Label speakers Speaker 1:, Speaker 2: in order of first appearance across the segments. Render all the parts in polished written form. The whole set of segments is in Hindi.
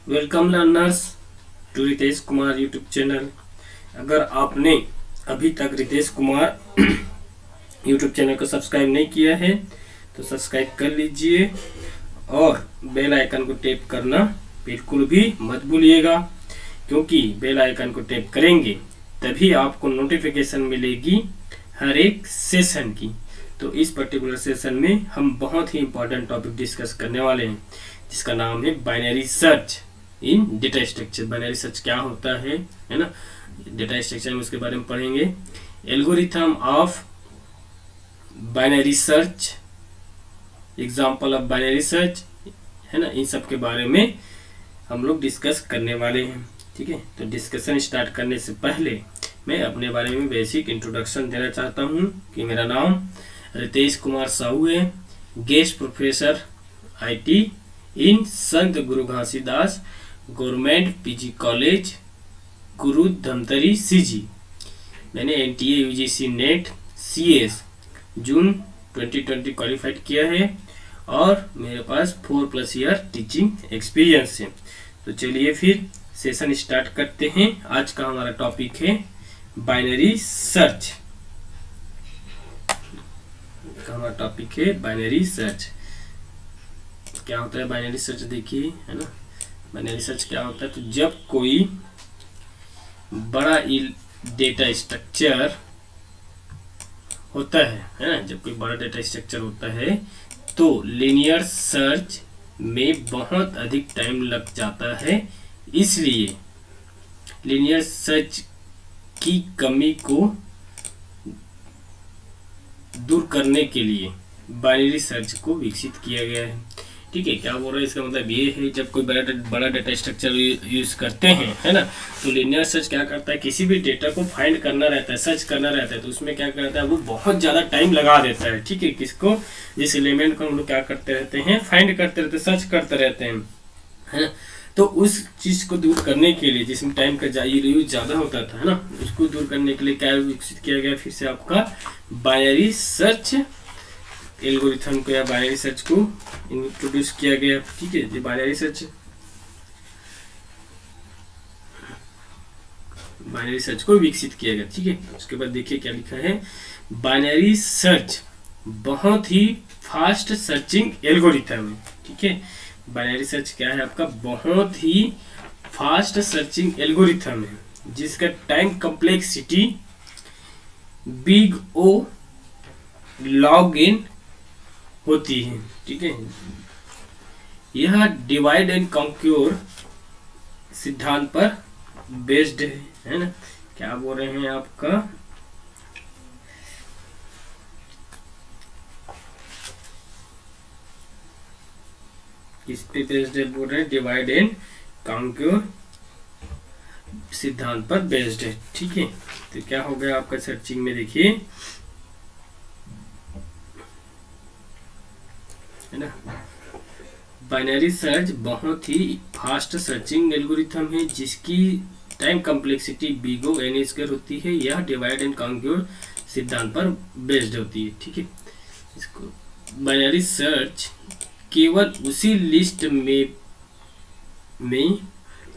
Speaker 1: Welcome learners to Ritesh Kumar YouTube channel. अगर आपने अभी तक रितेश कुमार यूट्यूब चैनल को सब्सक्राइब नहीं किया है तो सब्सक्राइब कर लीजिए और बेल आइकन को टैप करना बिल्कुल भी मत भूलिएगा, क्योंकि बेल आइकन को टैप करेंगे तभी आपको नोटिफिकेशन मिलेगी हर एक सेशन की। तो इस पर्टिकुलर सेशन में हम बहुत ही इंपॉर्टेंट टॉपिक डिस्कस करने वाले हैं, जिसका नाम है binary search in data structure. Binary search क्या होता है ना, डेटा स्ट्रक्चर में उसके बारे में पढ़ेंगे। Algorithm of binary search, example of binary search है ना, इन सब के बारे में हम लोग डिस्कस करने वाले हैं। ठीक है, तो डिस्कशन स्टार्ट करने से पहले मैं अपने बारे में बेसिक इंट्रोडक्शन देना चाहता हूँ कि मेरा नाम रितेश कुमार साहू है, guest professor IT in Sant Guru Ghasidas government PG college Guru Dhamtari CG। मैंने NTA UGC नेट CS जून 2020 क्वालिफाइड किया है और मेरे पास 4+ ईयर टीचिंग एक्सपीरियंस है। तो चलिए फिर सेशन स्टार्ट करते हैं। आज का हमारा टॉपिक है बाइनरी सर्च। हमारा टॉपिक है बाइनरी सर्च। क्या होता है बाइनरी सर्च, देखिए है ना। बाइनरी सर्च क्या होता है, तो जब कोई बड़ा डेटा स्ट्रक्चर होता है ना, जब कोई बड़ा डेटा स्ट्रक्चर होता है तो लीनियर सर्च में बहुत अधिक टाइम लग जाता है। इसलिए लीनियर सर्च की कमी को दूर करने के लिए बाइनरी सर्च को विकसित किया गया है। ठीक है, क्या बोल रहे हैं, इसका मतलब ये है जब कोई बड़ा डेटा स्ट्रक्चर यूज करते हैं है ना, तो लीनियर सर्च क्या करता है, किसी भी डेटा को फाइंड करना रहता है, सर्च करना रहता है, तो उसमें क्या करता है, वो बहुत ज़्यादा टाइम लगा देता है। ठीक है, किसको, जिस एलिमेंट को हम लोग क्या करते रहते हैं, फाइंड करते रहते हैं, सर्च करते रहते हैं है ना। तो उस चीज़ को दूर करने के लिए, जिसमें टाइम का यूज ज़्यादा होता था है ना, उसको दूर करने के लिए क्या विकसित किया गया, फिर से आपका बाइनरी सर्च एल्गोरिथम को या बाइनरी सर्च को इंट्रोड्यूस किया गया। ठीक है, ये बाइनरी सर्च को विकसित किया गया। ठीक है, उसके बाद देखिए क्या लिखा है, बाइनरी सर्च बहुत ही फास्ट सर्चिंग एल्गोरिथम है। ठीक है, बाइनरी सर्च क्या है आपका, बहुत ही फास्ट सर्चिंग एल्गोरिथम है, जिसका time complexity big O log n होती है। ठीक है, यह डिवाइड एंड कॉन्क्योर सिद्धांत पर बेस्ड है ना। क्या बोल रहे हैं आपका, किस पे बेस्ड है, बोल रहे हैं डिवाइड एंड कॉन्क्योर सिद्धांत पर बेस्ड है। ठीक है, तो क्या हो गया आपका सर्चिंग में, देखिए है ना, बाइनरी सर्च बहुत ही फास्ट सर्चिंग एल्गोरिथम है, जिसकी time complexity big O n² होती है। यह डिवाइड एंड कॉन्क्योर सिद्धांत पर बेस्ड होती है। ठीक है, इसको बाइनरी सर्च केवल उसी लिस्ट में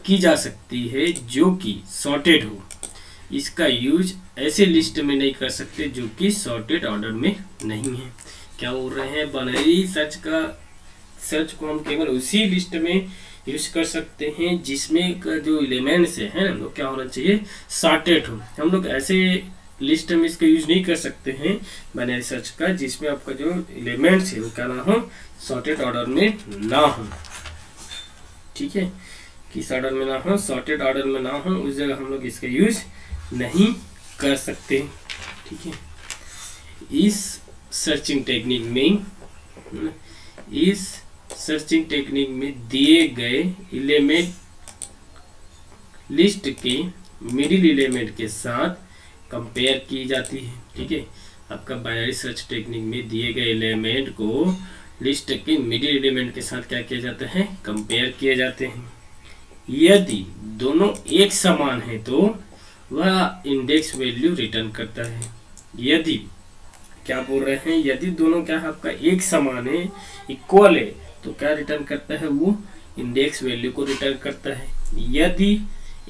Speaker 1: की जा सकती है जो कि सॉर्टेड हो। इसका यूज ऐसे लिस्ट में नहीं कर सकते जो कि सॉर्टेड ऑर्डर में नहीं है। क्या बोल रहे हैं, बाइनरी सर्च को हम केवल उसी लिस्ट में यूज कर सकते हैं जिसमें का जो एलिमेंट्स है ना, क्या होना चाहिए, सॉर्टेड हो। हम लोग ऐसे लिस्ट में इसका यूज नहीं कर सकते हैं बाइनरी सर्च का जिसमें आपका जो एलिमेंट्स है वो क्या ना हो, सॉर्टेड ऑर्डर में ना हो। ठीक है, किस ऑर्डर में ना हो, सॉर्टेड ऑर्डर में ना हो, उस जगह हम लोग इसका यूज नहीं कर सकते। ठीक है, इस सर्चिंग टेक्निक में दिए गए एलिमेंट लिस्ट के मिडिल एलिमेंट के साथ कंपेयर की जाती है। ठीक है, आपका बाइनरी सर्च टेक्निक में दिए गए एलिमेंट को लिस्ट के मिडिल एलिमेंट के साथ क्या किया जाता है, कंपेयर किए जाते हैं। यदि दोनों एक समान है तो वह इंडेक्स वैल्यू रिटर्न करता है। यदि, क्या बोल रहे हैं, यदि दोनों क्या है आपका एक समान है, इक्वल है, तो क्या रिटर्न करता है, वो इंडेक्स वैल्यू को रिटर्न करता है। यदि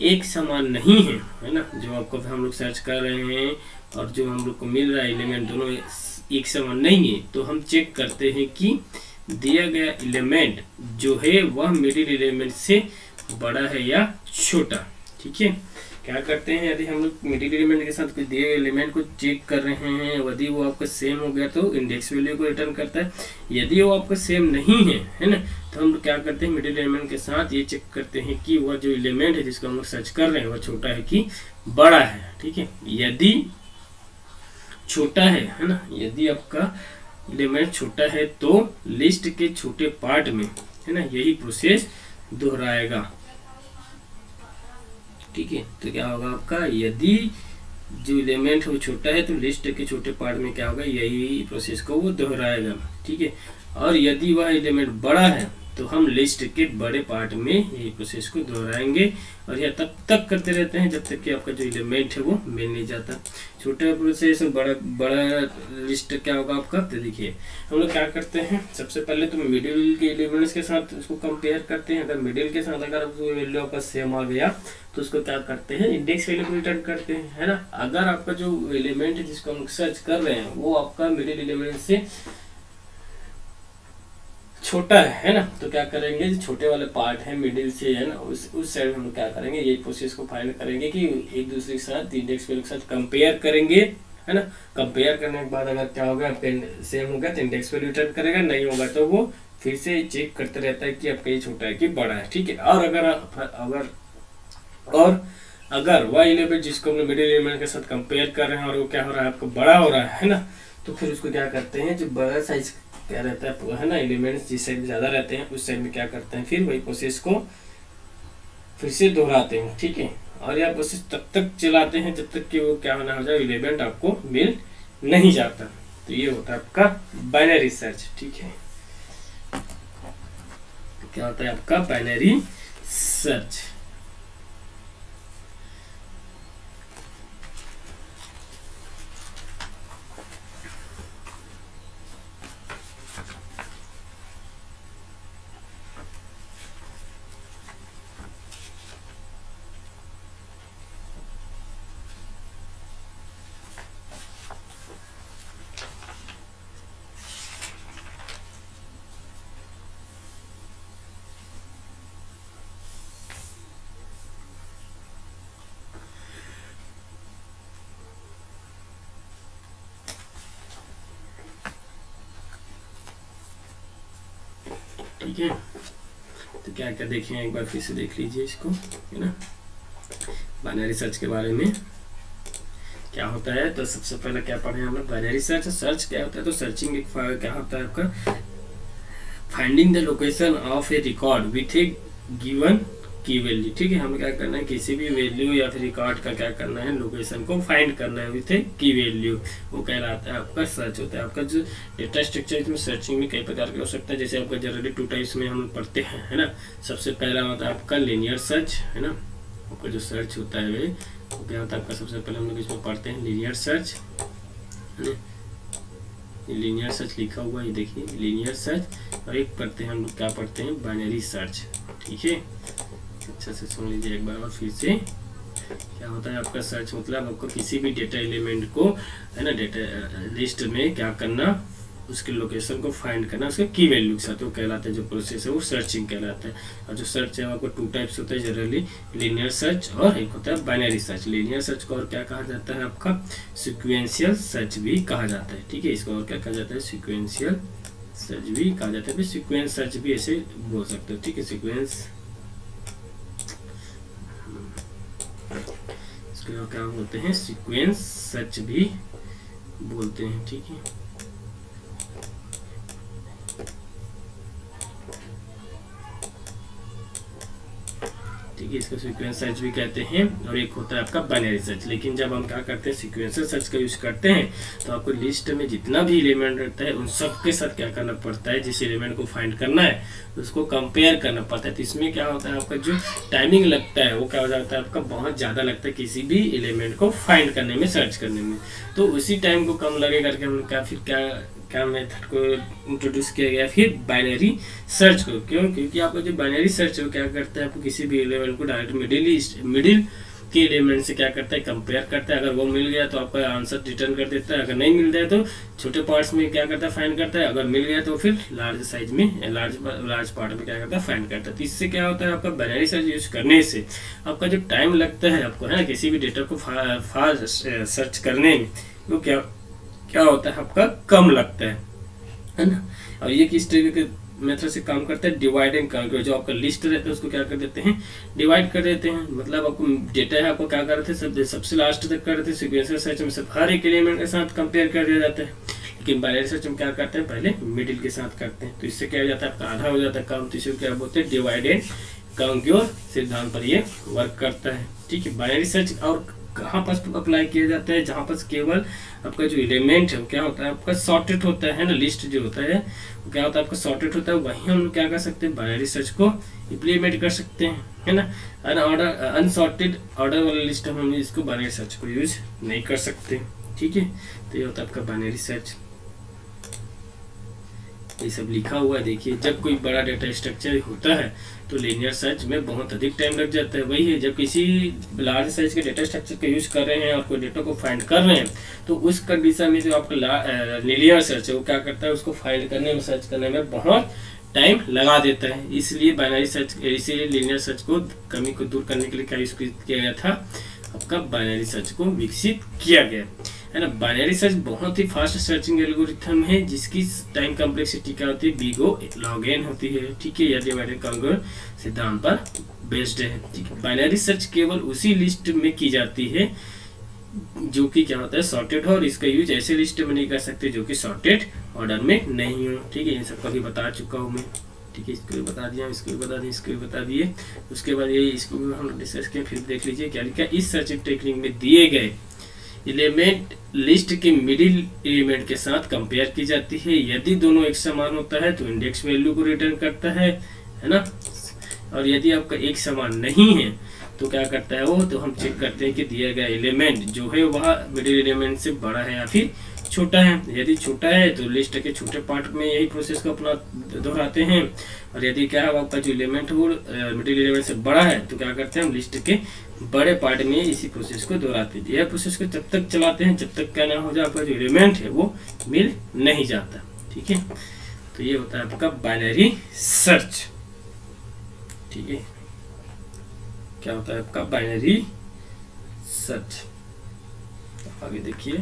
Speaker 1: एक समान नहीं है, है ना, जो आपको हम लोग सर्च कर रहे हैं और जो हम लोग को मिल रहा है एलिमेंट दोनों एक समान नहीं है, तो हम चेक करते हैं कि दिया गया एलिमेंट जो है वह मिडिल एलिमेंट से बड़ा है या छोटा। ठीक है, क्या करते हैं, यदि हम लोग मिडिल एलिमेंट के साथ कोई दिए गए एलिमेंट को चेक कर रहे हैं, यदि वो आपका सेम हो गया तो इंडेक्स वैल्यू को रिटर्न करता है। यदि वो आपका सेम नहीं है ना, तो हम लोग क्या करते हैं, मिडिल एलिमेंट के साथ ये चेक करते हैं कि वह जो एलिमेंट है जिसको हम लोग सर्च कर रहे हैं वह छोटा है कि बड़ा है। ठीक है, यदि छोटा है ना, यदि आपका एलिमेंट छोटा है तो लिस्ट के छोटे पार्ट में, है ना, यही प्रोसेस दोहराएगा। ठीक है, तो क्या होगा आपका, यदि जो एलिमेंट है वो छोटा है तो लिस्ट के छोटे पार्ट में क्या होगा, यही प्रोसेस को वो दोहराएगा। ठीक है, और यदि वह एलिमेंट बड़ा है तो हम लिस्ट के बड़े पार्ट में यही प्रोसेस को दोहराएंगे, और यह तब तक करते रहते हैं जब तक कि आपका जो एलिमेंट है वो मिल नहीं जाता। छोटा प्रोसेस बड़ा बड़ा लिस्ट क्या होगा आपका, तो देखिए हम लोग क्या करते हैं, सबसे पहले तो मिडिल के एलिमेंट्स के साथ उसको कंपेयर करते हैं। अगर मिडिल के साथ अगर वैल्यू आपका सेम आ गया तो उसको क्या करते हैं, इंडेक्स वैल्यू को रिटर्न करते हैं, है ना। अगर आपका जो एलिमेंट है जिसको हम सर्च कर रहे हैं वो आपका मिडिल एलिमेंट से छोटा है ना, तो क्या करेंगे, जो छोटे वाले पार्ट है मिडिल से, है ना, उस साइड हम क्या करेंगे, ये प्रोसेस को फाइंड करेंगे कि एक दूसरे के साथ इंडेक्स वैल्यू के साथ कंपेयर करेंगे, है ना। कंपेयर करने के बाद अगर क्या होगा, सेम होगा तो इंडेक्स वैल्यू रिटर्न करेगा, नहीं होगा तो वो फिर से चेक करते रहता है कि आपका ये छोटा है कि बड़ा है। ठीक है, और अगर वह एलिमेंट जिसको हम मिडिल एलिमेंट के साथ कंपेयर कर रहे हैं और वो क्या हो रहा है, आपको बड़ा हो रहा है ना, तो फिर उसको क्या करते हैं, जो बड़ा साइज क्या रहता है ना, एलिमेंट्स जिस साइड में ज़्यादा रहते हैं उस साइड में क्या करते हैं, फिर वही प्रोसेस को फिर से दोहराते हैं। ठीक है, और यह प्रोसेस तब तक चलाते हैं जब तक कि वो क्या होना हो जाए, एलिमेंट आपको मिल नहीं जाता। तो ये होता है आपका बाइनरी सर्च। ठीक है, क्या होता है आपका बाइनरी सर्च। ठीक है, तो क्या क्या देखें, एक बार फिर से देख लीजिए इसको, है ना, बाइनरी सर्च के बारे में क्या होता है। तो सबसे पहले क्या पढ़े हम लोग, बाइनरी सर्च। सर्च क्या होता है, तो सर्चिंग एक क्या होता है आपका, finding the location of A record with A given की वैल्यू। ठीक है, हमें क्या करना है, किसी भी वैल्यू या फिर रिकॉर्ड का क्या करना है, लोकेशन को फाइंड करना है विथ ए की वैल्यू, वो कहलाता है आपका सर्च होता है। आपका जो डेटा स्ट्रक्चर इसमें सर्चिंग में कई प्रकार के हो सकता है, जैसे आपका जनरली 2 टाइप्स में हम पढ़ते हैं, है ना। सबसे पहला होता है आपका लीनियर सर्च, है ना, आपका जो सर्च होता है वो क्या होता है आपका, सबसे पहले हम लोग इसमें पढ़ते हैं लीनियर सर्च, है ना, लीनियर सर्च लिखा हुआ है, ये देखिए लीनियर सर्च, और एक पढ़ते हैं हम लोग क्या पढ़ते हैं, बाइनरी सर्च। ठीक है, अच्छा से सुन लीजिए एक बार और फिर से। क्या होता है आपका सर्च, मतलब आपको किसी भी डेटा एलिमेंट को, है ना, डेटा लिस्ट में क्या करना, उसके लोकेशन को फाइंड करना उसके की वैल्यू के साथ, वो कहलाता है, जो प्रोसेस है वो सर्चिंग कहलाता है। और जो सर्च है आपको 2 टाइप्स होता है जनरली, लीनियर सर्च और एक होता है बाइनरी सर्च। लीनियर सर्च को और क्या कहा जाता है आपका, सिक्वेंशियल सर्च भी कहा जाता है। ठीक है, इसको और क्या कहा जाता है, सिक्वेंशियल सर्च भी कहा जाता है, सिक्वेंस सर्च भी ऐसे बोल सकते हो। ठीक है, सीक्वेंस इसको क्या बोलते हैं, सीक्वेंस सर्च भी बोलते हैं। ठीक है, ठीक है, इसको सीक्वेंस सर्च भी कहते हैं, और एक होता है आपका बाइनरी सर्च। लेकिन जब हम क्या करते हैं, सीक्वेंशियल सर्च का यूज करते हैं, तो आपको लिस्ट में जितना भी एलिमेंट रहता है उन सब के साथ क्या करना पड़ता है, जिस एलिमेंट को फाइंड करना है उसको कंपेयर करना पड़ता है। तो इसमें क्या होता है, आपका जो टाइमिंग लगता है वो क्या हो जाता है, आपका बहुत ज़्यादा लगता है किसी भी एलिमेंट को फाइंड करने में, सर्च करने में। तो उसी टाइम को कम लगे करके हम क्या क्या मेथड को इंट्रोड्यूस किया गया, फिर बाइनरी सर्च को। क्यों? क्योंकि आपका जो बाइनरी सर्च है वो क्या करता है, आपको किसी भी एलिमेंट को डायरेक्ट मिडिल के एलिमेंट से क्या करता है, कंपेयर करता है। अगर वो मिल गया तो आपका आंसर रिटर्न कर देता है, अगर नहीं मिल जाए तो छोटे पार्ट्स में क्या करता है, फाइंड करता है। अगर मिल गया तो फिर लार्ज साइज में लार्ज पार्ट में क्या करता है, फाइंड करता है। तो इससे क्या होता है, आपका बाइनरी सर्च यूज करने से आपका जो टाइम लगता है आपको, है ना, किसी भी डेटा को फास्ट सर्च करने में, वो क्या होता है, आपका कम लगता है ना। और ये किस तरीके के मेथड से काम करता है, डिवाइड एंड कॉन्कर। जो आपका लिस्ट रहता है उसको क्या कर देते हैं, डिवाइड कर देते हैं। मतलब आपको डेटा है, आपको क्या कर रहे थे, सबसे लास्ट तक कर रहे थे। सीक्वेंशियल सर्च में सब हर एक एलिमेंट के साथ कंपेयर कर दिया जाता है, लेकिन बाइनरी सर्च में क्या करते हैं, पहले मिडिल के साथ करते हैं। तो इससे क्या हो जाता है, आपका आधा हो जाता है काम। तो इसे क्या बोलते हैं, डिवाइड एंड कॉन्कर सिद्धांत पर ये वर्क करता है। ठीक है, बाइनरी सर्च और कहाँ पर अप्लाई किया जाता है, जहाँ पर केवल आपका जो एलिमेंट है वो क्या होता है, आपका सॉर्टेड होता है ना। लिस्ट जो होता है वो क्या होता है, आपका सॉर्टेड होता है। वहीं हम लोग क्या कर सकते हैं, बाइनरी सर्च को इम्प्लीमेंट कर सकते हैं, है ना। अनसॉर्टेड ऑर्डर वाला लिस्ट हम इसको बाइनरी सर्च को यूज नहीं कर सकते। ठीक है, तो ये होता है आपका बाइनरी सर्च। ये सब लिखा हुआ है, देखिए। जब कोई बड़ा डेटा स्ट्रक्चर होता है तो लीनियर सर्च में बहुत अधिक टाइम लग जाता है। वही है, जब किसी लार्ज साइज के डेटा स्ट्रक्चर का यूज कर रहे हैं और कोई डेटा को फाइंड कर रहे हैं, तो उस कंडीशन में जो आपका लीनियर सर्च है वो क्या करता है, उसको फाइंड करने में, सर्च करने में बहुत टाइम लगा देता है। इसलिए बाइनरी सर्च, इसीलिए लीनियर सर्च को कमी को दूर करने के लिए क्या यूज किया गया था, आपका बाइनरी सर्च को विकसित किया गया, है ना। बाइनरी सर्च बहुत ही फास्ट सर्चिंग एल्गोरिथम है, जिसकी टाइम कॉम्प्लेक्सिटी क्या होती है, big O log n होती है। ठीक है, यह डिवाइड एंड कॉन्कर सिद्धांत पर बेस्ड है। ठीक है, बाइनरी सर्च केवल उसी लिस्ट में की जाती है जो कि क्या होता है, सॉर्टेड हो, और इसका यूज ऐसे लिस्ट में नहीं कर सकते जो कि सॉर्टेड ऑर्डर में नहीं हो। ठीक है, इन सब कभी बता चुका हूँ मैं। ठीक है, इसको भी बता दिया, इसको भी बता दिया, इसको भी बता दिए। उसके बाद ये इसको भी हम डिस्कस किया। फिर देख लीजिए क्या लिखा, इस सर्चिंग टेक्निक में दिए गए एलिमेंट लिस्ट के मिडिल एलिमेंट के साथ कंपेयर की जाती है। यदि दोनों एक समान होता है तो इंडेक्स वैल्यू को रिटर्न करता है ना। और यदि आपका एक समान नहीं है तो क्या करता है वो, तो हम चेक करते हैं कि दिया गया एलिमेंट जो है वह मिडिल एलिमेंट से बड़ा है या फिर छोटा है। यदि छोटा है तो लिस्ट के छोटे पार्ट में यही प्रोसेस को अपना दोहराते हैं, और यदि क्या है आपका जो एलिमेंट वो मिडिल एलिमेंट से बड़ा है तो क्या करते हैं, हम लिस्ट के बड़े पार्ट में इसी प्रोसेस को दोहराते हैं। यह प्रोसेस को तब तक चलाते हैं जब तक क्या ना हो जाए, आपका जो एलिमेंट है वो मिल नहीं जाता। ठीक है, तो ये होता है आपका बाइनरी सर्च। ठीक है, क्या होता है आपका बाइनरी सर्च। आगे देखिए,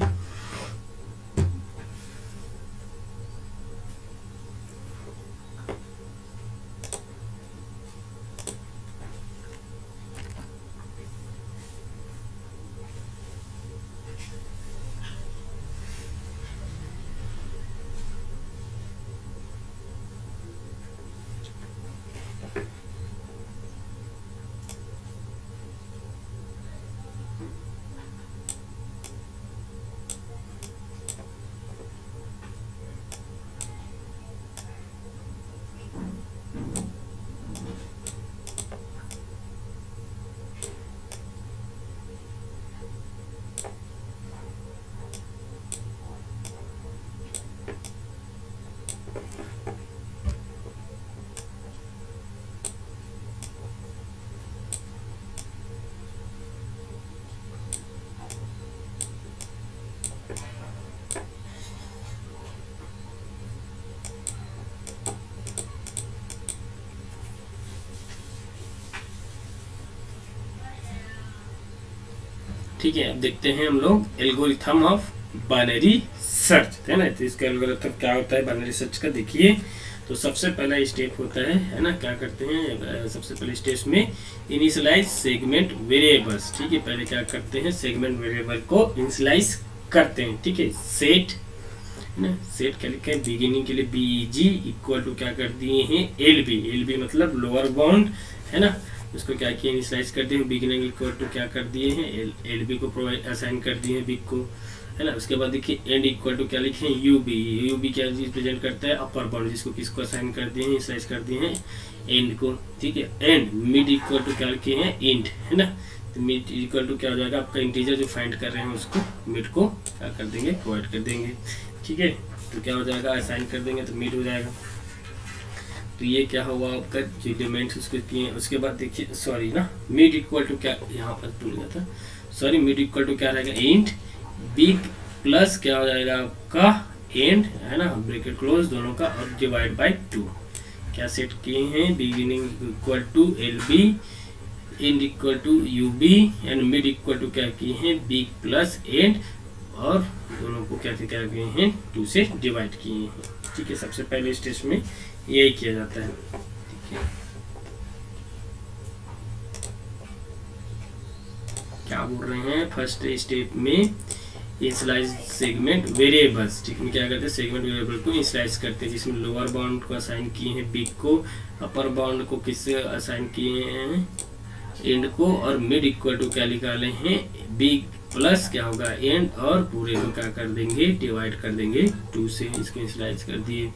Speaker 1: ठीक है, अब देखते हैं हम लोग एल्गोरिथम ऑफ बाइनरी सर्च, है ना। तो इसका एल्गोरिथम क्या होता है बाइनरी सर्च का, देखिए। तो सबसे पहला स्टेप होता है ना, क्या करते हैं, सबसे पहले स्टेप में इनिशियलाइज सेगमेंट वेरिएबल्स। ठीक है, पहले क्या करते हैं, सेगमेंट वेरिएबल को इनिशियलाइज करते हैं। ठीक है, सेट, है ना, सेट क्या लिखा है, बिगिनिंग के लिए BG इक्वल टू क्या कर दिए हैं, LB मतलब लोअर बाउंड, है ना। उसको क्या किया, इनिशियलाइज कर दिए हैं। बिगिनिंग इक्वल टू क्या कर दिए हैं, LB को प्रोवाइड असाइन कर दिए हैं, बिग को, है ना। उसके बाद देखिए एंड इक्वल टू क्या लिखे हैं, UB क्या चीज प्रेजेंट करता है, अपर बाउंड, जिसको किसको असाइन कर दिए हैं, इनिशियलाइज कर दिए हैं एंड को। ठीक है, एंड मिड इक्वल टू क्या लिखे हैं, इंट, है ना। तो मिड इक्वल टू क्या हो जाएगा, आपका इंटीजर जो फाइंड कर रहे हैं उसको मिड को क्या कर देंगे, प्रोवाइड कर देंगे। ठीक है, तो क्या हो जाएगा, असाइन कर देंगे तो मिड हो जाएगा। तो ये क्या हुआ आपका जो एलिमेंट्स उसके किए। उसके बाद देखिए सॉरी ना, मिड इक्वल टू क्या, यहाँ पर भूल गया था, सॉरी, मिड इक्वल टू क्या रहेगा, इंट बिग प्लस क्या हो जाएगा आपका एंड, है ना, ब्रैकेट क्लोज दोनों का, और डिवाइड बाय 2। क्या सेट किए हैं, beginning equal to L B, end equal to U B, and mid equal to क्या किए हैं, बिग प्लस एंड, और दोनों को क्या किए हैं 2 से डिवाइड किए हैं। ठीक है, सबसे पहले स्टेज में यही किया जाता है। ठीक है, क्या बोल रहे हैं, फर्स्ट स्टेप में इनिशियलाइज सेगमेंट वेरिएबल्स। ठीक है, क्या करते हैं, सेगमेंट वेरिएबल को इनिशियलाइज करते हैं, जिसमें लोअर बाउंड को असाइन किए हैं बिग को, अपर बाउंड को किससे असाइन किए हैं, एंड को, और मिड इक्वल टू क्या निकाले हैं, बिग प्लस क्या होगा एंड, और पूरे को क्या कर देंगे, डिवाइड कर देंगे 2 से, इसको इनिशियलाइज कर दिए।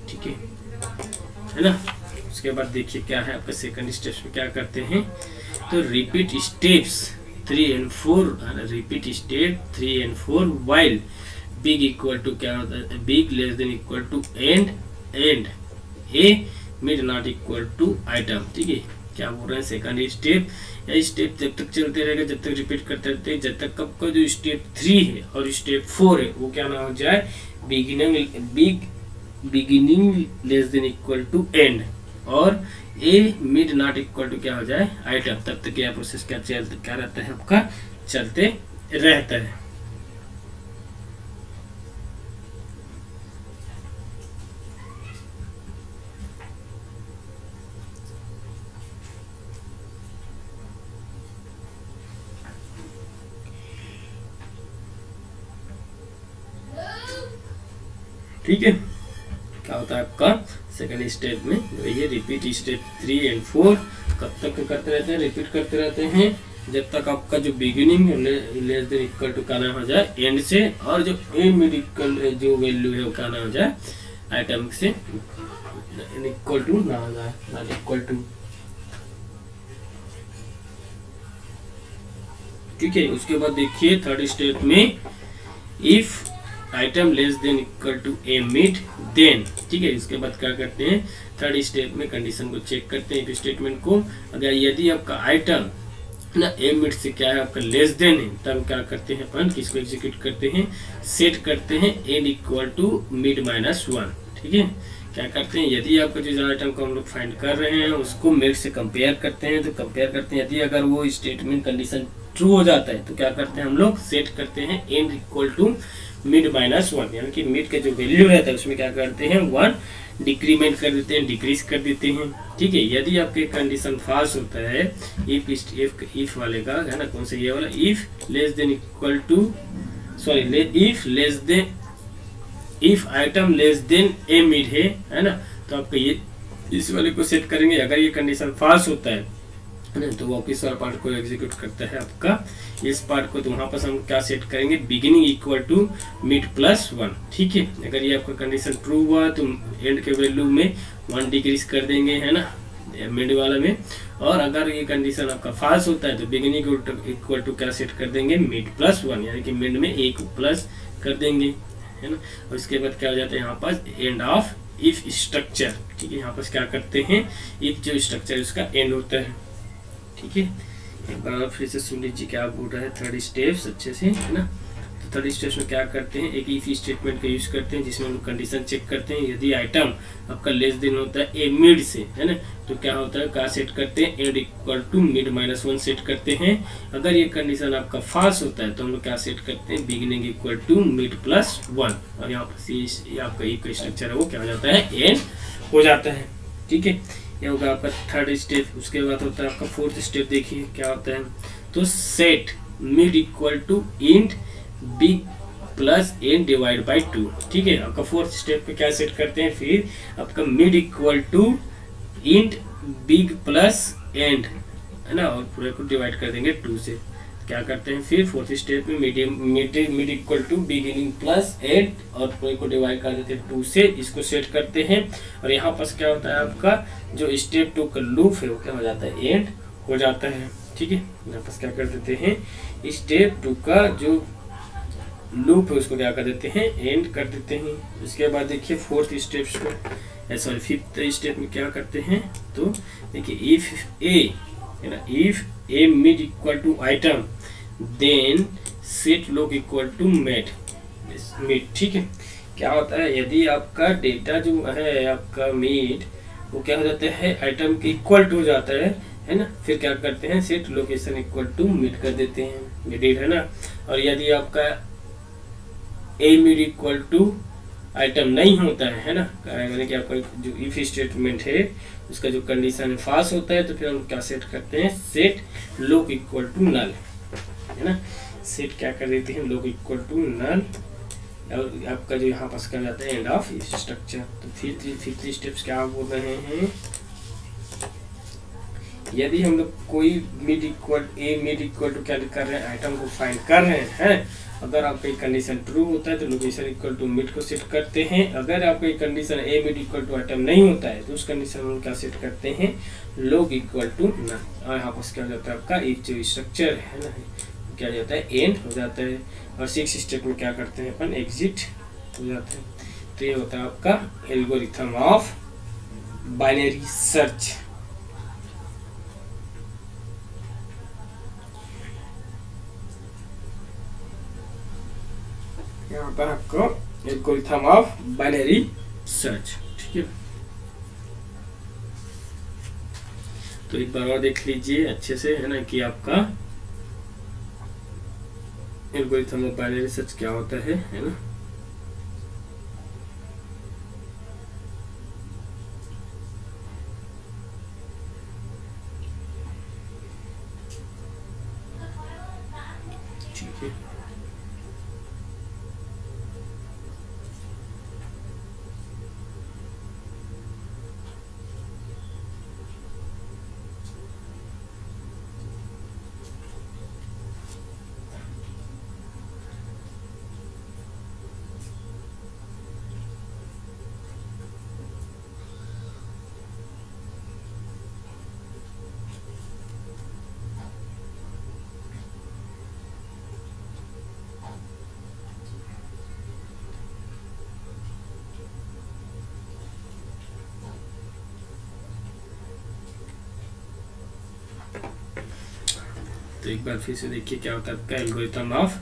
Speaker 1: ठीक है ना। उसके बाद देखिए क्या है आपका सेकंड स्टेप्स में क्या करते हैं, तो repeat steps 3 and 4, repeat step 3 and 4 while beg equal to क्या होता है, beg less than equal to end a mid not equal to item. ठीक है, क्या बोल रहे हैं, सेकंड स्टेप, या स्टेप जब तक चलते रहेगा, जब तक रिपीट करते रहते हैं, जब तक आपका जो स्टेप 3 है और स्टेप 4 है वो क्या ना हो जाए, beginning less than equal to end, और a mid not equal to क्या हो जाए आइटम। तब तक यह प्रोसेस क्या रहता है आपका, चलते रहता है। ठीक है, क्या होता है आपका सेकंड स्टेप में, ये रिपीट स्टेप 3 and 4 कब तक करते रहते हैं, रिपीट करते रहते हैं, जब तक आपका जो beginning less than equal to क्या ना हो जाए एंड से, और जो ए मिड इक्वल जो वैल्यू है वो क्या ना हो जाए आइटम से इक्वल टू ना हो जाए, नॉट इक्वल टू। ठीक है, उसके बाद देखिए थर्ड स्टेप में if item less than equal to a mid then. ठीक है, इसके बाद क्या करते हैं, थर्ड स्टेप में कंडीशन को चेक करते हैं, स्टेटमेंट को, अगर यदि आपका आइटम ना ए मिड से क्या है आपका लेस देन है, तब क्या करते हैं अपन, किसको एग्जीक्यूट करते हैं, सेट करते हैं एंड इक्वल टू मिड -1। ठीक है, क्या करते हैं, यदि आपका जो आइटम को हम लोग फाइंड कर रहे हैं उसको मिड से कंपेयर करते हैं, तो कंपेयर करते हैं, यदि अगर वो स्टेटमेंट कंडीशन ट्रू हो जाता है तो क्या करते हैं हम लोग, सेट करते हैं एंड इक्वल टू मिड -1, यानी कि मिड का जो वैल्यू रहता है उसमें क्या करते हैं 1 डिक्रीमेंट कर देते हैं, डिक्रीज कर देते हैं। ठीक है, यदि आपके कंडीशन फॉल्स होता है, इफ वाले का है ना, कौन सा ये वाला, if less than equal to sorry if item less than a mid है ना, तो आपका ये इस वाले को सेट करेंगे। अगर ये कंडीशन फॉल्स होता है ना, तो वापिस वाला पार्ट को एग्जीक्यूट करता है आपका इस पार्ट को, तो वहां पर हम क्या सेट करेंगे, बिगिनिंग इक्वल टू मिड +1। ठीक है, अगर ये आपका कंडीशन ट्रू हुआ तो एंड के वैल्यू में 1 डिक्रीज कर देंगे, है ना, मिड वाला में, और अगर ये कंडीशन आपका फॉल्स होता है तो बिगिनिंग इक्वल टू क्या सेट कर देंगे, मिड +1, यानी कि मिड में 1 प्लस कर देंगे, है ना। और उसके बाद क्या हो जाता है यहाँ पर एंड ऑफ इफ स्ट्रक्चर। ठीक है, यहाँ पर क्या करते हैं, इफ जो स्ट्रक्चर उसका एंड होता है। ठीक है, एक बार फिर से सुन लीजिए क्या बोल रहा है थर्ड स्टेप्स अच्छे से, है ना। तो थर्ड स्टेप्स में क्या करते हैं, एक इफ स्टेटमेंट का यूज करते हैं जिसमें हम लोग कंडीशन चेक करते हैं, यदि आइटम आपका लेस देन होता है ए मिड से, है ना, तो क्या होता है, क्या सेट करते हैं, end equal to mid -1 set करते हैं। अगर ये कंडीशन आपका फॉल्स होता है तो हम लोग क्या सेट करते हैं, बिगिनिंग इक्वल टू मिड +1, और यहाँ पर ये आपका एक स्ट्रक्चर है वो क्या हो जाता है, एंड हो जाता है। ठीक है, ये होगा आपका थर्ड स्टेप। उसके बाद होता है आपका फोर्थ स्टेप, देखिए क्या होता है, तो set mid equal to int big plus end divide by 2। ठीक है, आपका फोर्थ स्टेप पे क्या सेट करते हैं, फिर आपका mid equal to int big plus end, है ना, और पूरे को डिवाइड कर देंगे 2 से। क्या करते हैं फिर फोर्थ स्टेप में mid equal to beginning plus end, और पूरे को डिवाइड कर देते हैं 2 से, इसको सेट करते हैं। और यहाँ पर क्या होता है, आपका जो स्टेप 2 का लूप है वो क्या हो जाता है, एंड हो जाता है। ठीक है, यहाँ पर क्या कर देते हैं, स्टेप 2 का जो लूप है उसको क्या कर देते हैं, एंड कर देते हैं। उसके बाद देखिए फोर्थ स्टेप्स को, सॉरी फिफ्थ स्टेप में क्या करते हैं, तो देखिए इफ ए है ना, if a mid equal to item then set loc equal to made mid. ठीक है, क्या होता है, यदि आपका डेटा जो है आपका मिड वो क्या हो जाता है, आइटम के इक्वल टू हो जाता है ना, फिर क्या करते हैं, set location equal to mid कर देते हैं, मिड है ना। और यदि आपका a mid equal to item नहीं होता है ना, यानी कि आपका जो इफ स्टेटमेंट है उसका जो कंडीशन फाल्स होता है, तो फिर हम क्या सेट करते हैं, set loc equal to null है ना, सेट क्या कर देते हैं, लॉक इक्वल टू नल। और आपका जो यहाँ पास कर जाता है एंड ऑफ स्ट्रक्चर। तो फिर फिफ्थ स्टेप्स क्या बोल रहे हैं, यदि हम लोग कोई मिड इक्वल टू क्या कर रहे हैं, आइटम को फाइंड कर रहे हैं, अगर आपका कंडीशन ट्रू होता है तो लोकेशन इक्वल टू मिड को सेट करते हैं। अगर आपका condition a mid equal to item नहीं होता है तो उस कंडीशन में क्या सेट करते हैं, लॉग इक्वल टू नल। और यहाँ पर क्या हो जाता है आपका एक जो स्ट्रक्चर है ना, क्या हो जाता है, एंड हो जाता है। और सिक्स स्टेप में क्या करते हैं अपन, एग्जिट हो जाते हैं। तो ये होता है आपका एल्गोरिथम ऑफ बाइनरी सर्च। यहाँ पर आपको एल्गोरिथम ऑफ बाइनरी सर्च। ठीक है, तो एक बार और देख लीजिए अच्छे से है ना कि आपका एल्गोरिथम ऑफ बाइनरी सर्च क्या होता है ना। ठीक है, तो एक बार फिर से देखिए क्या होता है आपका एल्गोरिथम ऑफ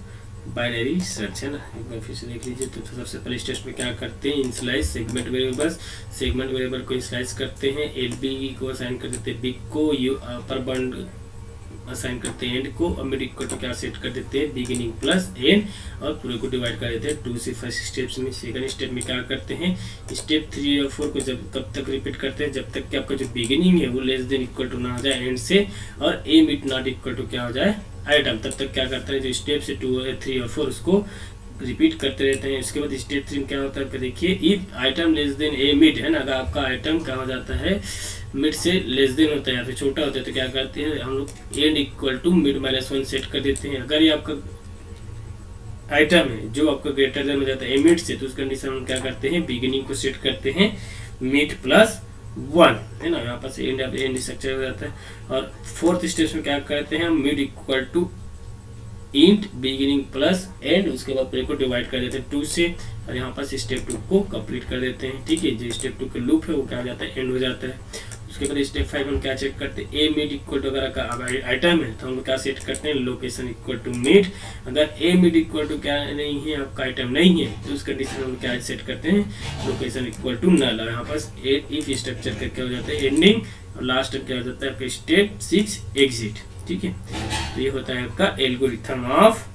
Speaker 1: बाइनरी सर्च है ना। एक बार फिर से देख लीजिए। तो सबसे पहले स्टेप में क्या करते हैं, initialize segment variables, segment variable को इनिशियलाइज करते हैं, एलबी को असाइन कर देते हैं, बिग को अपर बाउंड असाइन करते हैं, एंड को, और मिड इक्वल टू क्या सेट कर देते हैं, बिगिनिंग प्लस एंड, और पूरे को डिवाइड कर देते हैं 2 से 5 स्टेप्स में। सेकंड स्टेप में क्या करते हैं, स्टेप 3 और 4 को जब कब तक रिपीट करते हैं, जब तक कि आपका जो बिगिनिंग है वो लेस देन इक्वल टू ना हो जाए एंड से, और a mid not equal to क्या हो जाए आइटम, तब तक क्या करते हैं, जो स्टेप से 2 3 और 4 उसको रिपीट करते रहते हैं। इसके बाद स्टेप 3 में क्या होता है, देखिए if item less than a mid है ना, अगर आपका आइटम क्या हो जाता है, मिड से लेस देन होता है या फिर छोटा होता है, तो क्या करते हैं हम लोग, end equal to mid -1 set कर देते हैं। अगर ये आपका आइटम है जो आपका ग्रेटर देन हो जाता है ए मिड से, तो उस कंडीशन में क्या करते हैं, बिगिनिंग को सेट करते हैं मिड +1 है ना, यहाँ पर से एंड स्ट्रक्चर हो जाता है। और फोर्थ स्टेप में क्या करते हैं, mid equal to int beginning plus end, उसके बाद पूरे को डिवाइड कर देते हैं 2 से, और यहाँ पर स्टेप 2 को कंप्लीट कर देते हैं। ठीक है, जो स्टेप 2 का लूप है वो क्या हो जाता है, एंड हो जाता है। उसके बाद स्टेप 5 हम क्या चेक करते हैं, ए मिड इक्वल टू, अगर का आइटम है तो हम क्या सेट करते हैं, लोकेशन इक्वल टू मिड। अगर ए मिड इक्वल टू क्या नहीं है, आपका आइटम नहीं है, तो उस कंडीशन में हम क्या सेट करते हैं, लोकेशन इक्वल टू नल। और यहाँ पास इफ स्ट्रक्चर का क्या हो जाता है, एंडिंग, और लास्ट क्या हो जाता है आपका स्टेप 6 एग्जिट। ठीक है, तो ये होता है आपका एल्गोरिथम ऑफ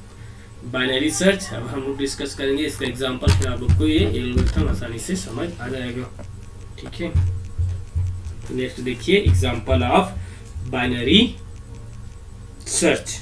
Speaker 1: बाइनरी सर्च। अब हम लोग डिस्कस करेंगे इसका एग्जांपल, फिर आप लोग को ये एल्गोरिथम आसानी से समझ आ जाएगा। ठीक है, तो नेक्स्ट देखिए एग्जांपल ऑफ बाइनरी सर्च।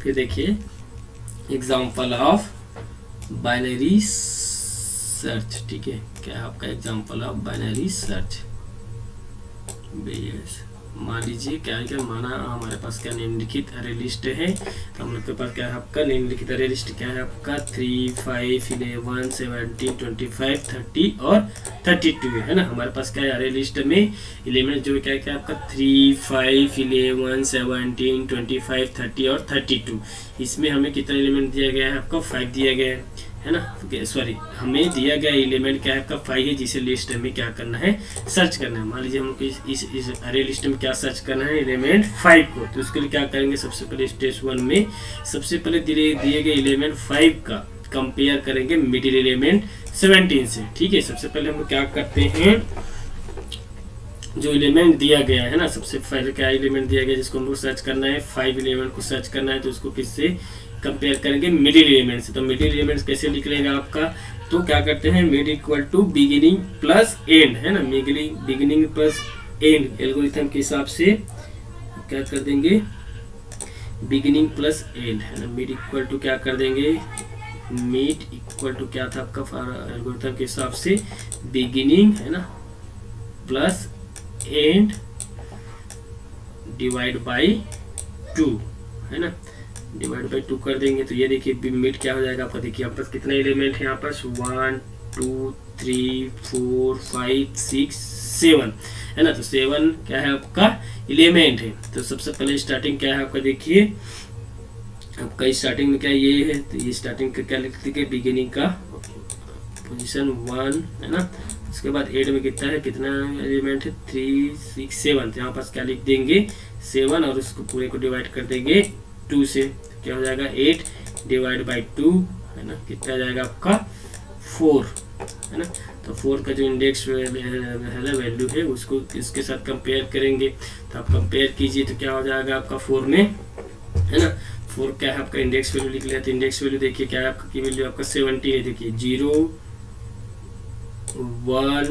Speaker 1: फिर देखिए एग्जाम्पल ऑफ बाइनरी सर्च, ठीक है, क्या है आपका example of binary search. Base मान लीजिए क्या है, क्या माना हमारे पास क्या निम्नलिखित अरे लिस्ट है, तो हम लोग के पास क्या है आपका निम्नलिखित अरे लिस्ट क्या है आपका 3, 5, 11, 17, 25, 30 और 32 है ना। हमारे पास क्या है अरे लिस्ट में एलिमेंट जो क्या क्या आपका 3, 5, 11, 17, 25, 30 और 32। इसमें हमें कितना एलिमेंट दिया गया है आपका 5 दिया गया है ना, सॉरी हमें दिया गया एलिमेंट क्या है आपका 5 है, जिसे लिस्ट में क्या करना है सर्च करना है। मान लीजिए हमको इस अरे लिस्ट में क्या सर्च करना है एलिमेंट 5 को, तो उसके लिए क्या करेंगे, सबसे पहले स्टेप 1 में सबसे पहले दिए गए एलिमेंट 5 का कंपेयर करेंगे मिडिल एलिमेंट 17 से, ठीक है। सबसे पहले हम क्या करते हैं, जो एलिमेंट दिया गया है ना, सबसे पहले क्या एलिमेंट दिया गया जिसको हमको सर्च करना है 5 एलिमेंट को सर्च करना है, तो उसको किससे कंपेयर करेंगे मिडिल एलिमेंट से। तो मिडिल एलिमेंट्स कैसे निकलेगा आपका, तो क्या करते हैं mid equal to beginning plus end है ना, बिगिनिंग प्लस एंड एल्गोरिथम के हिसाब से क्या कर देंगे बिगिनिंग प्लस एंड है ना, मिड इक्वल टू क्या कर देंगे, मिड इक्वल टू क्या था आपका एल्गोरिथम के हिसाब से बिगिनिंग है ना प्लस एंड डिवाइड बाई 2 है ना, डिवाइड बाई 2 कर देंगे। तो ये देखिए मिड क्या हो जाएगा आपका, देखिए आपके पास कितने एलिमेंट है यहाँ पर 1, 2, 3, 4, 5, 6, 7 है ना। तो 7 क्या है आपका एलिमेंट है। तो सबसे पहले स्टार्टिंग क्या है आपका, देखिए आपका स्टार्टिंग में क्या ये है, तो ये स्टार्टिंग का क्या लिख देंगे बिगिनिंग का पोजीशन 1 है ना, उसके बाद 8 में कितना है, कितना एलिमेंट है 3, 6, 7, तो यहाँ पास क्या लिख देंगे 7 और उसको पूरे को डिवाइड कर देंगे 2 से, क्या हो जाएगा 8 डिवाइड बाई 2 है ना, कितना जाएगा आपका 4 है ना। तो 4 का जो इंडेक्स वैल्यू है उसको इसके साथ कंपेयर करेंगे, तो आप कंपेयर कीजिए तो क्या हो जाएगा आपका 4 में है ना, 4 क्या है आपका इंडेक्स वैल्यू लिख लिया, तो इंडेक्स वैल्यू देखिए क्या है आपका की वैल्यू आपका 17 है, देखिए 0, 1,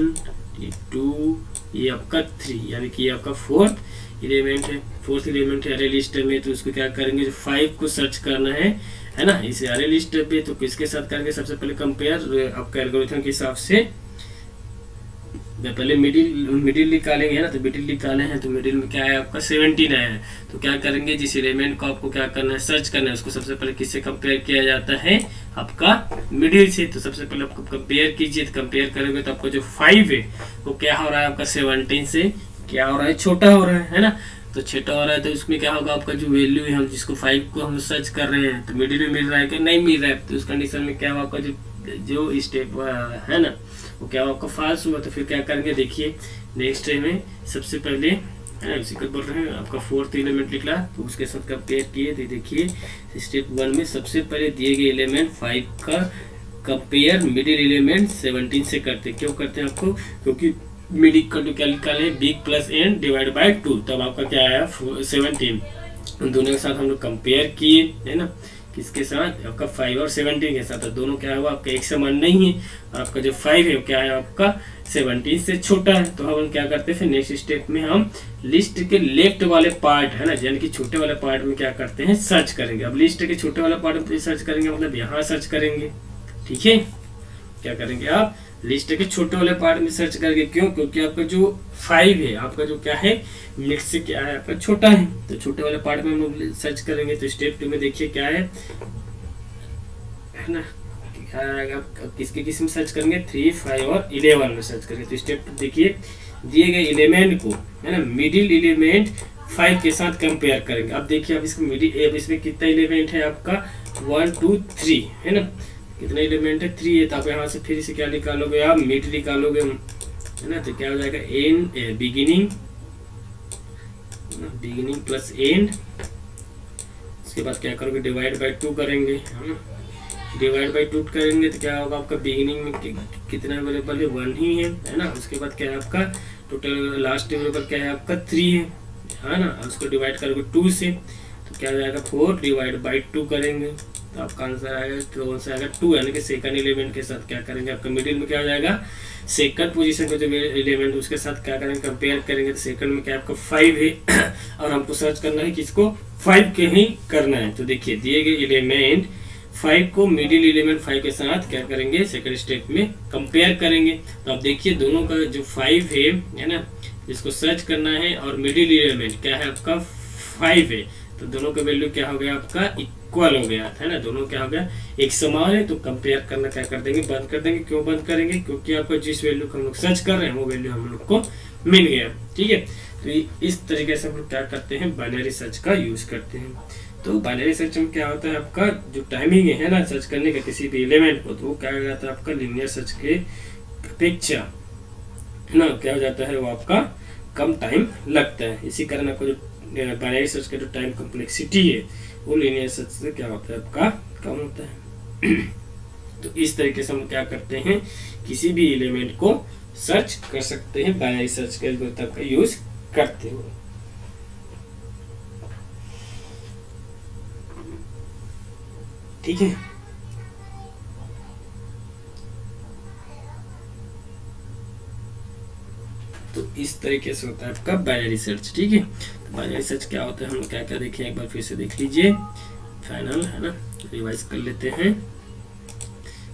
Speaker 1: 2, ये आपका 3, यानी कि ये आपका 4th एलिमेंट है, 4th एलिमेंट है अरे लिस्ट में। तो उसको क्या करेंगे, जो 5 को सर्च करना है ना, इसे अरे लिस्ट पे, तो किसके साथ करेंगे, सबसे पहले कंपेयर आपका एल्गोरिथम के हिसाब से पहले मिडिल निकालेंगे है ना, तो मिडिल निकाले हैं तो मिडिल में क्या है आपका 17 आया है। तो क्या करेंगे, जिस एलिमेंट को आपको क्या करना है सर्च करना है, उसको सबसे पहले किससे कंपेयर किया जाता है आपका मिडिल से। तो सबसे पहले आपको कंपेयर कीजिए, तो कंपेयर करेंगे तो आपका जो 5 है वो क्या हो रहा है आपका 17 से क्या हो रहा है, छोटा हो रहा है ना। तो छोटा हो रहा है तो उसमें क्या होगा आपका जो वैल्यू है, हम जिसको 5 को हम सर्च कर रहे हैं तो मिडिल में मिल रहा है कि नहीं मिल रहा है, तो उस कंडीशन में क्या होगा आपका जो स्टेप है ना वो क्या आपका फॉल्स हुआ। तो फिर क्या करेंगे, देखिए नेक्स्ट में सबसे पहले इसी को बोल रहे हैं आपका 4th एलिमेंट निकला, तो उसके साथ कंपेयर किए तो देखिए स्टेप 1 में सबसे पहले दिए गए एलिमेंट 5 का कंपेयर मिडिल एलिमेंट 17 से करते। क्यों करते हैं आपको, क्योंकि मिडिल का क्या निकाले big plus n divide by 2, तब आपका क्या आया 17। दोनों के साथ हम लोग कंपेयर किए है ना, किसके साथ आपका 5 और 17 के साथ, तो दोनों क्या हुआ आपका एक समान नहीं है, और आपका जो 5 है वो क्या है आपका 17 से छोटा है। तो हम क्या करते हैं फिर नेक्स्ट स्टेप में हम लिस्ट के लेफ्ट वाले पार्ट है ना, यानी कि छोटे वाले पार्ट में क्या करते हैं सर्च करेंगे। अब लिस्ट के छोटे वाले पार्ट में सर्च करेंगे मतलब यहाँ सर्च करेंगे, ठीक है। क्या करेंगे आप लिस्ट के छोटे वाले पार्ट में सर्च करेंगे, क्यों, क्योंकि आपका जो 5 है आपका जो क्या है मिड से क्या है आपका छोटा है, तो छोटे वाले पार्ट में हम लोग सर्च करेंगे। तो स्टेप 2 में देखिए क्या है ना, किसके किस में सर्च करेंगे 3, 5 और 11 में सर्च करेंगे। तो स्टेप 2 देखिए दिए गए एलिमेंट को है ना मिडिल एलिमेंट 5 के साथ कंपेयर करेंगे। अब देखिए अब इसको मिडिल, अब इसमें कितना एलिमेंट है आपका 1, 2, 3 है ना, कितना एलिमेंट है 3 है, तो आप यहाँ से फिर से क्या निकालोगे आप मिड निकालोगे है ना, तो क्या हो जाएगा एंड बिगिनिंग प्लस एंड, उसके बाद क्या करोगे डिवाइड बाई 2 करेंगे है ना, डिवाइड बाई 2 करेंगे तो क्या होगा आपका बिगिनिंग में कितना अवेलेबल है 1 ही है ना, उसके बाद क्या है आपका टोटल लास्ट अवेलेबल क्या है आपका 3 है ना, उसको डिवाइड करोगे 2 से तो क्या हो जाएगा 4 डिवाइड बाई 2 करेंगे, तो आपका आंसर आएगा कौन सा आएगा 2, यानी कि सेकंड एलिमेंट के साथ क्या करेंगे आपका मिडिल में क्या हो जाएगा सेकंड पोजीशन का जो एलिमेंट उसके साथ क्या करेंगे कंपेयर करेंगे। तो सेकंड में क्या आपका 5 है और हमको सर्च करना है किसको 5 के ही करना है। तो देखिए दिए गए एलिमेंट 5 को मिडिल एलिमेंट 5 के साथ क्या करेंगे, सेकंड स्टेप में कंपेयर करेंगे। तो आप देखिए दोनों का जो 5 है ना, इसको सर्च करना है, और मिडिल एलिमेंट क्या है आपका 5 है, तो दोनों का वैल्यू क्या हो गया आपका इक्वल हो गया है ना, दोनों क्या हो गया एक समान है। तो कंपेयर करना क्या कर देंगे, बंद कर देंगे। क्यों बंद करेंगे, क्योंकि आपको जिस वैल्यू को हम लोग सर्च कर रहे हैं वो वैल्यू हम लोग को मिल गया। ठीक है, तो इस तरीके से हम लोग क्या करते हैं, बाइनरी सर्च का यूज करते हैं। तो बाइनरी सर्च में क्या होता है, आपका जो टाइमिंग है ना सर्च करने का किसी भी एलिमेंट को, तो वो क्या हो जाता है आपका लीनियर सर्च के अपेक्षा है ना, क्या हो जाता है वो आपका कम टाइम लगता है। इसी कारण आपको जो बाइनरी सर्च का जो टाइम कॉम्प्लेक्सिटी है वो लीनियर सर्च से क्या होता है आपका कम होता है। तो इस तरीके से हम क्या करते हैं, किसी भी एलिमेंट को सर्च कर सकते हैं, बाइनरी सर्च के एल्गोरिथम का यूज करते हुए। ठीक है, तो इस तरीके से होता है आपका बाइनरी सर्च। ठीक है, तो बाइनरी सर्च क्या होता है, हम क्या क्या देखें एक बार फिर से देख लीजिए, फाइनल है ना, रिवाइज कर लेते हैं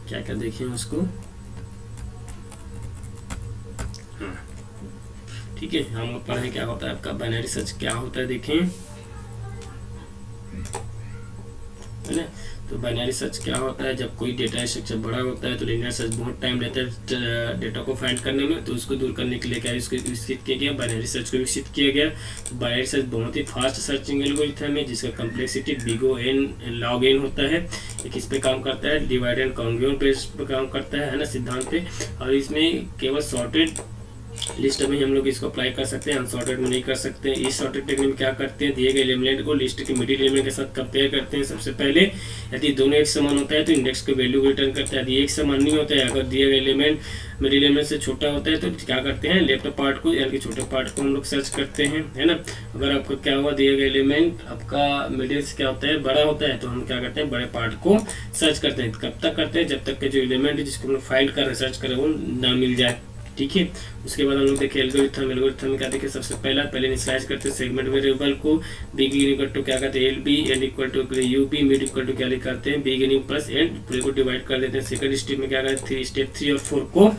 Speaker 1: क्या क्या देखें उसको। हाँ ठीक है, हम पढ़ें क्या होता है आपका बाइनरी सर्च क्या होता है, देखें है ना। तो बाइनरी सर्च क्या होता है, जब कोई डेटा स्ट्रक्चर बड़ा होता है तो लीनियर सर्च बहुत टाइम लेता है डेटा को फाइंड करने में, तो उसको दूर करने के लिए क्या इसको विकसित किया गया, बाइनरी सर्च को विकसित किया गया। तो बाइनरी सर्च बहुत ही फास्ट सर्चिंग एल्गोरिथम है जिसका complexity big O n log n होता है। ये किस पे काम करता है, डिवाइड एंड कॉन्ग्रुएंट बेस पे काम करता है ना, सिद्धांत पे। और इसमें केवल सॉर्टेड लिस्ट में हम लोग इसको अप्लाई कर सकते हैं, अनसॉर्टेड में नहीं कर सकते। इस सॉर्टेड टेक्निक में क्या करते हैं, दिए गए एलिमेंट को लिस्ट के मिडिल एलिमेंट के साथ कंपेयर करते हैं। सबसे पहले यदि दोनों एक समान होता है तो इंडेक्स के वैल्यू को रिटर्न करते हैं। यदि एक समान नहीं होता है, अगर दिए गए एलिमेंट मिडिल एलिमेंट से छोटा होता है तो क्या करते हैं, लेफ्ट पार्ट को यानी कि छोटे पार्ट को हम लोग सर्च करते हैं, है ना। अगर आपको क्या हुआ, दिए गए एलिमेंट आपका मिडिल से क्या होता है बड़ा होता है, तो हम क्या करते हैं बड़े पार्ट को सर्च करते हैं। कब तक करते हैं, जब तक के जो एलिमेंट है जिसको हम लोग फाइंड कर रहे हैं, सर्च कर रहे हैं, वो ना मिल जाए। ठीक है, उसके बाद हम लोग देखें एल्गोरिथम में क्या देखें, सबसे पहले इनिशियलाइज करते हैं सेगमेंट वेरिएबल को। बिगिनिंग इक्वल टू क्या करते हैं, LB, end equal to UB, mid equal to क्या करते हैं, बिगिनिंग प्लस एंड, पूरे को डिवाइड कर देते हैं। सेकंड स्टेप में क्या करते हैं, स्टेप 3 और 4 को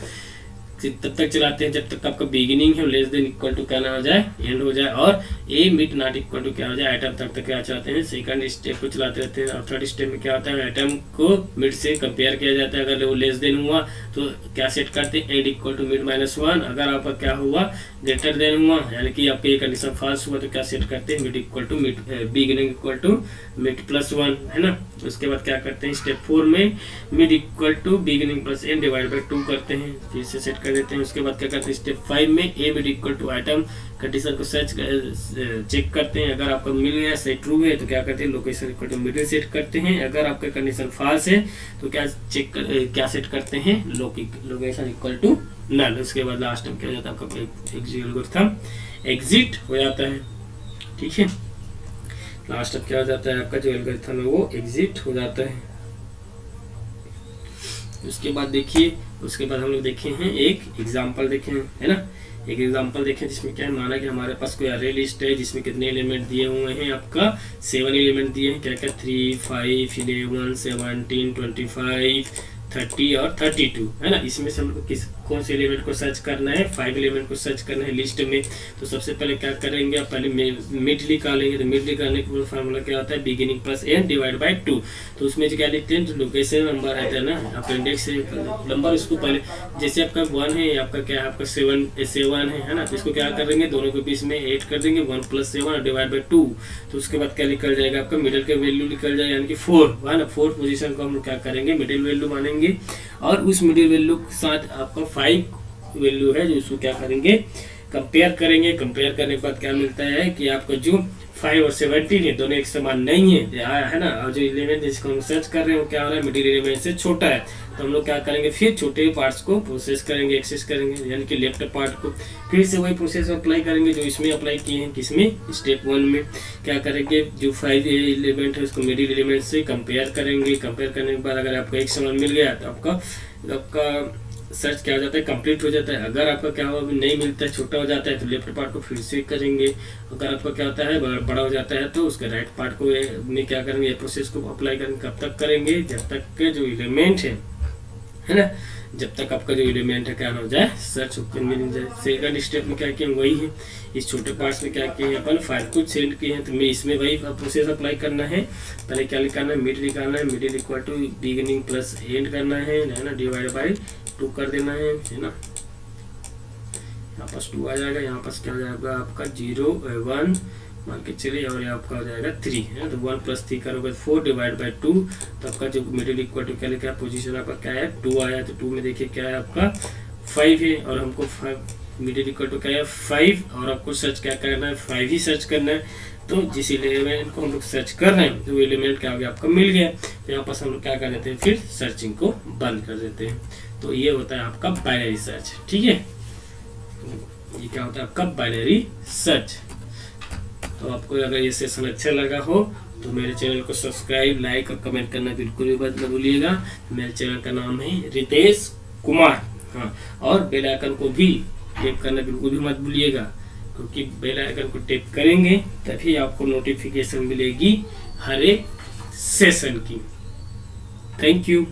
Speaker 1: तब तक चलाते हैं जब तक आपका बिगिनिंग है लेस देन इक्वल टू क्या ना हो जाए, एंड हो जाए, और a mid not equal to क्या हो जाए, आइटम तक क्या चलाते हैं, सेकंड स्टेप को चलाते रहते हैं। और थर्ड स्टेप में क्या होता है, आइटम को मिड से कंपेयर किया जाता है। अगर वो लेस देन हुआ तो क्या सेट करते हैं, एंड इक्वल टू मिड -1। अगर आपका क्या हुआ, ग्रेटर देन हुआ यानी कि आपके ये कंडीशन फॉल्स हुआ तो क्या सेट करते हैं, mid equal to mid, beginning equal to mid +1, है ना। उसके बाद क्या करते हैं, स्टेप 4 में mid equal to beginning plus end divide by 2 करते हैं, फिर से सेट कर देते हैं। उसके बाद क्या करते हैं, स्टेप 5 में ए mid equal to item condition को चेक करते हैं। अगर आपको मिल गया सही ट्रू है तो क्या करते हैं, location equal to middle set करते हैं। अगर आपका कंडीशन फॉल्स है तो क्या सेट करते हैं, लोकेशन इक्वल टू नल। उसके बाद लास्ट में क्या हो जाता है आपका एल्गोरिथम एग्जिट हो जाता है। ठीक है, लास्ट में क्या हो जाता है, आपका जो एल्गोरिथम है वो एग्जिट हो जाता है। उसके बाद देखिए, उसके बाद हम लोग देखे हैं एक एग्जांपल देखे हैं, है ना। एक एग्जांपल देखें जिसमें क्या है, माना कि हमारे पास कोई अरे लिस्ट है जिसमें कितने एलिमेंट दिए हुए हैं, आपका 7 एलिमेंट दिए हैं। क्या क्या, 3, 5, 11, 17, 25, 30 और 32, है ना। इसमें से हमको कौन से एलिमेंट को सर्च करना है, 5 एलिमेंट को सर्च करना है लिस्ट में। तो सबसे पहले क्या करेंगे, आप पहले मिड निकालेंगे। तो मिड निकालने का फार्मूला क्या होता है, beginning plus n divide by 2। तो उसमें क्या लिखते हैं, जो लोकेशन नंबर रहता है ना, आपका इंडेक्स नंबर, उसको पहले जैसे आपका 1 है, आपका क्या है, आपका 7 है ना। तो इसको क्या करेंगे, दोनों के बीच में 8 कर देंगे, 1 + 7 डिवाइड बाई 2। तो उसके बाद क्या निकल जाएगा, आपका मिडिल का वैल्यू निकल जाएगा यानी कि 4, है ना। 4th पोजीशन को हम लोग क्या करेंगे, मिडिल वैल्यू मानेंगे। और उस मिडिल वैल्यू के साथ आपका 5 वैल्यू है जो उसको क्या करेंगे, कंपेयर करेंगे। कंपेयर करने के बाद क्या मिलता है कि आपका जो 5 और 17 है दोनों एक समान नहीं है ना। और जो एलिमेंट जिसको हम सर्च कर रहे हैं वो क्या हो रहा है, मिडिल एलिमेंट से छोटा है। तो हम लोग क्या करेंगे, फिर छोटे पार्ट्स को प्रोसेस करेंगे, एक्सेस करेंगे, यानी कि लेफ्ट पार्ट को फिर से वही प्रोसेस अप्लाई करेंगे जो इसमें अप्लाई किए हैं। किसमें, स्टेप 1 में क्या करेंगे, जो 5 एलिमेंट है उसको मिडिल एलिमेंट से कंपेयर करेंगे। कंपेयर करने के बाद अगर आपको एक समान मिल गया तो आपका सर्च क्या हो जाता है, कंप्लीट हो जाता है। अगर आपका क्या हुआ अभी नहीं मिलता है, छोटा हो जाता है, तो लेफ्ट पार्ट को फिर से करेंगे। अगर आपका क्या होता है बड़ा हो जाता है, तो उसके राइट पार्ट को में क्या करेंगे, प्रोसेस को अप्लाई करेंगे। कब तक करेंगे, जब तक के जो एलिमेंट है ना, जब तक आपका जो एलिमेंट है क्या हो जाए, सर्च ओपन में मिल जाए। सेकंड स्टेप में क्या किया, वही है। इस छोटे पार्ट्स में क्या किए अपन, फाइल को सेंड किए हैं, तो मैं इसमें वही प्रोसेस अप्लाई करना है। पहले क्या लिखाना है, मिड लिखाना है, middle equal to beginning plus end करना है ना, डिवाइड बाई 2 कर देना है ना। यहाँ पास 2 आ जाएगा, यहाँ पास क्या हो जाएगा आपका 0 1 मान के चलिए, और ये आपका हो जाएगा 3 है, तो 1 + 3 करोगे 4 डिवाइड बाई 2, तो आपका जो मिडिल इक्वल टू क्या लिखा है, पोजीशन आपका क्या है 2 आया, तो 2 में देखिए क्या है आपका 5 है, और हमको 5 मिडिल इक्वल टू क्या है 5, और आपको सर्च क्या करना है, 5 ही सर्च करना है। तो जिस एलिमेंट को हम लोग सर्च कर रहे हैं, तो एलिमेंट क्या हो गया आपका मिल गया, तो यहाँ पास हम लोग क्या कर देते हैं, फिर सर्चिंग को बंद कर देते हैं। तो ये होता है आपका बाइनरी सर्च। ठीक है, ये क्या होता है आपका बाइनरी सर्च। तो आपको अगर ये सेशन अच्छा लगा हो तो मेरे चैनल को सब्सक्राइब, लाइक और कमेंट करना बिल्कुल भी मत भूलिएगा। मेरे चैनल का नाम है रितेश कुमार। हाँ, और बेल आइकन को भी टैप करना बिल्कुल भी मत भूलिएगा, क्योंकि बेल आइकन को टैप करेंगे तभी आपको नोटिफिकेशन मिलेगी हर एक सेशन की। Thank you.